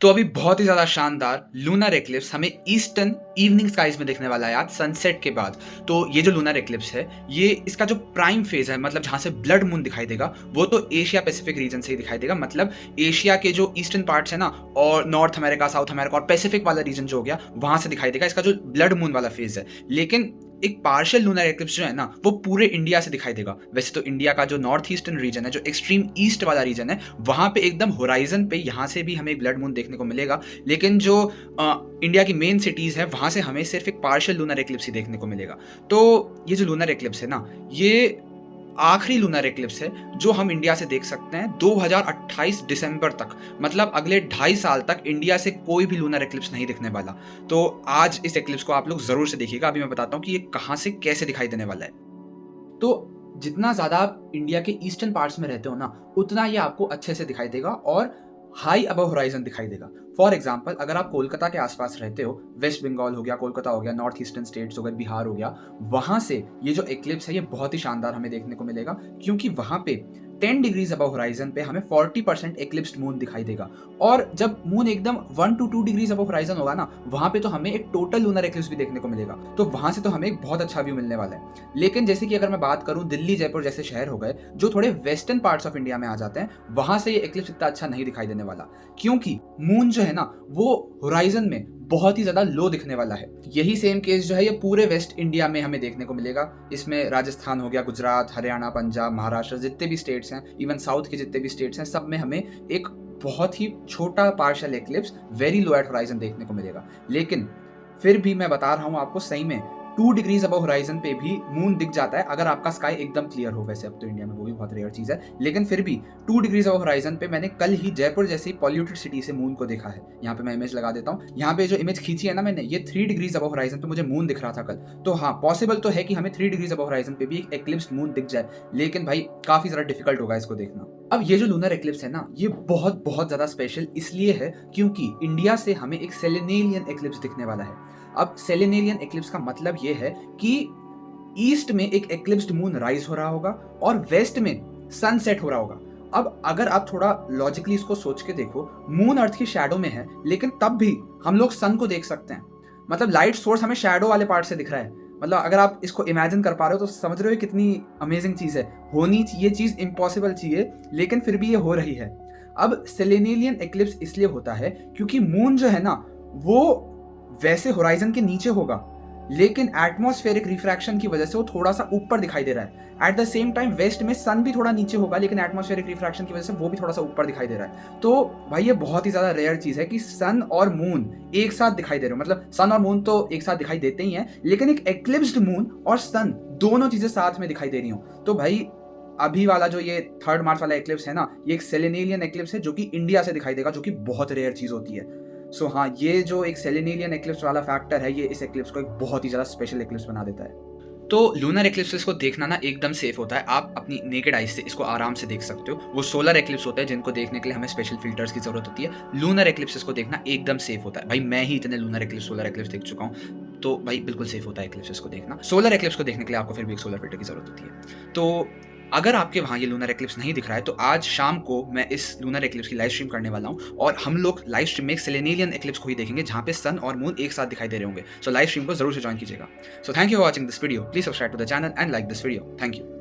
तो अभी बहुत ही ज़्यादा शानदार लूनर एक्लिप्स हमें ईस्टर्न इवनिंग स्काईज़ में दिखने वाला है आज सनसेट के बाद। तो ये जो लूनर एक्लिप्स है, ये इसका जो प्राइम फेज़ है मतलब जहाँ से ब्लड मून दिखाई देगा, वो तो एशिया पैसिफिक रीजन से ही दिखाई देगा। मतलब एशिया के जो ईस्टर्न पार्ट्स हैं ना और नॉर्थ अमेरिका, साउथ अमेरिका और पैसिफिक वाला रीजन जो हो गया, वहाँ से दिखाई देगा इसका जो ब्लड मून वाला फेज़ है। लेकिन एक पार्शियल लूनर एक्लिप्स जो है ना, वो पूरे इंडिया से दिखाई देगा। वैसे तो इंडिया का जो नॉर्थ ईस्टर्न रीजन है, जो एक्सट्रीम ईस्ट वाला रीजन है, वहाँ पे एकदम होराइजन पे यहाँ से भी हमें एक ब्लड मून देखने को मिलेगा। लेकिन जो इंडिया की मेन सिटीज़ है, वहाँ से हमें सिर्फ एक पार्शियल लूनर एक्लिप्स ही देखने को मिलेगा। तो ये जो लूनर एक्लिप्स है ना, ये आखिरी लूनर एक्लिप्स है जो हम इंडिया से देख सकते हैं 2028 दिसंबर तक। मतलब अगले 2.5 साल तक इंडिया से कोई भी लूनर एक्लिप्स नहीं दिखने वाला। तो आज इस एक्लिप्स को आप लोग ज़रूर से देखिएगा। अभी मैं बताता हूँ कि ये कहाँ से कैसे दिखाई देने वाला है। तो जितना ज़्यादा आप इंडिया के ईस्टर्न पार्ट्स में रहते हो ना, उतना ये आपको अच्छे से दिखाई देगा और हाई अबव होराइजन दिखाई देगा। फॉर एग्जाम्पल, अगर आप कोलकाता के आसपास रहते हो, वेस्ट बंगाल हो गया, कोलकाता हो गया, नॉर्थ ईस्टर्न स्टेट्स हो गए, बिहार हो गया, वहाँ से ये जो एक्लिप्स है ये बहुत ही शानदार हमें देखने को मिलेगा, क्योंकि वहाँ पे 10 डिग्रीज अबव होराइजन पे हमें 40% एक्लिप्स्ड मून दिखाई देगा। और जब मून एकदम 1 to 2 डिग्रीज अबव होराइजन होगा ना, वहाँ पे तो हमें एक टोटल लूनर एक्लिप्स भी देखने को मिलेगा। तो वहाँ से तो हमें एक बहुत अच्छा व्यू मिलने वाला है। लेकिन जैसे कि अगर मैं बात करूँ, दिल्ली, जयपुर जैसे शहर हो गए जो थोड़े वेस्टर्न पार्ट्स ऑफ इंडिया में आ जाते हैं, वहाँ से ये एक्लिप्स इतना अच्छा नहीं दिखाई देने वाला, क्योंकि मून जो है ना, वो होराइजन में बहुत ही ज़्यादा लो दिखने वाला है। यही सेम केस जो है ये पूरे वेस्ट इंडिया में हमें देखने को मिलेगा। इसमें राजस्थान हो गया, गुजरात, हरियाणा, पंजाब, महाराष्ट्र, जितने भी स्टेट्स हैं, इवन साउथ के जितने भी स्टेट्स हैं, सब में हमें एक बहुत ही छोटा partial eclipse very low at horizon देखने को मिलेगा। लेकिन फिर भी मैं बता रहा हूँ आपको, सही में 2 डिग्रीज अबव होराइजन पे भी मून दिख जाता है अगर आपका स्काई एकदम क्लियर हो। वैसे अब तो इंडिया में वो भी बहुत रेयर चीज़ है, लेकिन फिर भी 2 डिग्रीज अबव होराइजन पे मैंने कल ही जयपुर जैसी पॉल्यूटेड सिटी से मून को देखा है। यहाँ पे मैं इमेज लगा देता हूँ। यहाँ पे जो इमेज खींची है ना मैंने, ये 3 डिग्रीज अबव होराइजन पे मुझे मून दिख रहा था कल। तो हाँ, पॉसिबल तो है कि हमें 3 डिग्रीज अबव होराइजन पे भी एक एक्लिप्स मून दिख जाए, लेकिन भाई काफ़ी ज़्यादा डिफिकल्ट होगा इसको देखना। अब ये जो लूनर एक्लिप्स है ना, ये बहुत बहुत ज़्यादा स्पेशल इसलिए है क्योंकि इंडिया से हमें एक सेलेनियन एक्लिप्स दिखने वाला है। अब सेलेनियन एक्लिप्स का मतलब ये है कि ईस्ट में एक एक्लिप्स्ड मून राइज हो रहा होगा और वेस्ट में सनसेट हो रहा होगा। अब अगर आप थोड़ा लॉजिकली इसको सोच के देखो, मून अर्थ की शैडो में है, लेकिन तब भी हम लोग सन को देख सकते हैं। मतलब लाइट सोर्स हमें शैडो वाले पार्ट से दिख रहा है। मतलब अगर आप इसको इमेजिन कर पा रहे हो तो समझ रहे हो कितनी अमेजिंग चीज़ है। होनी चाहिए चीज़ इम्पॉसिबल चाहिए, लेकिन फिर भी ये हो रही है। अब सेलेनियन एक्लिप्स इसलिए होता है क्योंकि मून जो है ना, वो वैसे होराइजन के नीचे होगा, लेकिन एटमॉस्फेरिक रिफ्रैक्शन की वजह से वो थोड़ा सा ऊपर दिखाई दे रहा है। At the same time west में सन भी थोड़ा नीचे होगा, लेकिन एटमॉस्फेरिक रिफ्रैक्शन की वजह से वो भी थोड़ा सा ऊपर दिखाई दे रहा है। तो भाई ये बहुत ही ज़्यादा रेयर चीज़ है कि सन और मून एक साथ दिखाई दे रहे हो। मतलब सन और मून तो एक साथ दिखाई देते ही हैं, लेकिन एक एक्लिप्स्ड मून और सन दोनों चीज़ें साथ में दिखाई दे रही हो। तो भाई अभी वाला जो ये 3 मार्च वाला एक्लिप्स है ना, ये एक सेलेनियन एक्लिप्स है जो कि इंडिया से दिखाई देगा, जो कि बहुत रेयर चीज़ होती है। सो हाँ, ये जो एक सेलेनियन एक्लिप्स वाला फैक्टर है, ये इस एक्लिप्स को एक बहुत ही ज़्यादा स्पेशल एक्लिप्स बना देता है। तो लूनर एक्लिप्सेस को देखना ना एकदम सेफ होता है। आप अपनी नेकेड आइज से इसको आराम से देख सकते हो। वो सोलर एक्लिप्स होते हैं जिनको देखने के लिए हमें स्पेशल फिल्टर्स की जरूरत होती है। लूनर एक्लिप्सेस को देखना एकदम सेफ होता है। भाई मैं ही इतने लूनर एक्लिप्स, सोलर एक्लिप्स देख चुका हूँ, तो भाई बिल्कुल सेफ होता है एक्लिप्सेस को देखना। सोलर एक्लिप्स को देखने के लिए आपको फिर भी एक सोलर फिल्टर की जरूरत होती है। तो अगर आपके वहाँ ये लूनर एक्लिप्स नहीं दिख रहा है, तो आज शाम को मैं इस लूनर एक्लिप्स की लाइव स्ट्रीम करने वाला हूँ और हम लोग लाइव स्ट्रीम में एक सेलेनियन एक्लिप्स को ही देखेंगे जहाँ पे सन और मून एक साथ दिखाई दे रहे होंगे। सो लाइव स्ट्रीम को जरूर से ज्वाइन कीजिएगा। So thank you for watching this video. Please subscribe to the channel and like this video. Thank you.